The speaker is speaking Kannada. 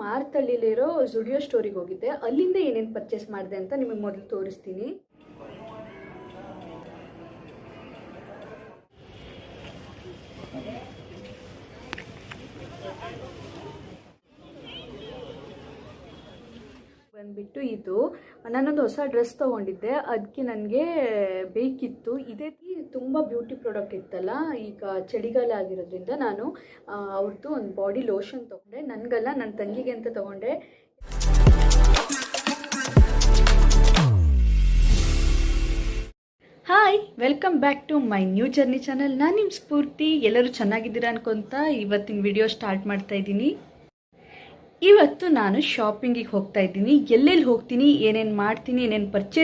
ಮಾರ್ತಳ್ಳಿಲಿರೋ ಜುಡಿಯೋ ಸ್ಟೋರಿಗೆ ಹೋಗಿದ್ದೆ. ಅಲ್ಲಿಂದ ಏನೇನು ಪರ್ಚೇಸ್ ಮಾಡಿದೆ ಅಂತ ನಿಮಗೆ ಮೊದಲು ತೋರಿಸ್ತೀನಿ. ಬಂದ್ಬಿಟ್ಟು ಇದು ನಾನೊಂದು ಹೊಸ ಡ್ರೆಸ್ ತೊಗೊಂಡಿದ್ದೆ, ಅದಕ್ಕೆ ನನಗೆ ಬೇಕಿತ್ತು. ಇದೇ ತುಂಬ ಬ್ಯೂಟಿ ಪ್ರಾಡಕ್ಟ್ ಇತ್ತಲ್ಲ, ಈಗ ಚಳಿಗಾಲ ಆಗಿರೋದ್ರಿಂದ ನಾನು ಅವ್ರದ್ದು ಒಂದು ಬಾಡಿ ಲೋಷನ್ ತೊಗೊಂಡೆ. ನನಗಲ್ಲ, ನನ್ನ ತಂಗಿಗೆ ಅಂತ ತೊಗೊಂಡೆ. Hi, welcome back to my new journey channel. ನಾನು ನಿಮ್ಮ ಸ್ಫೂರ್ತಿ. ಎಲ್ಲರೂ ಚೆನ್ನಾಗಿದ್ದೀರಾ ಅನ್ಕೊತ ಇವತ್ತಿನ ವಿಡಿಯೋ ಸ್ಟಾರ್ಟ್ ಮಾಡ್ತಾ ಇದ್ದೀನಿ. ಇವತ್ತು ನಾನು ಶಾಪಿಂಗಿಗೆ ಹೋಗ್ತಾ ಇದ್ದೀನಿ. ಎಲ್ಲೆಲ್ಲಿ ಹೋಗ್ತೀನಿ, ಏನೇನು ಮಾಡ್ತೀನಿ, ಏನೇನು ಪರ್ಚೇಸ್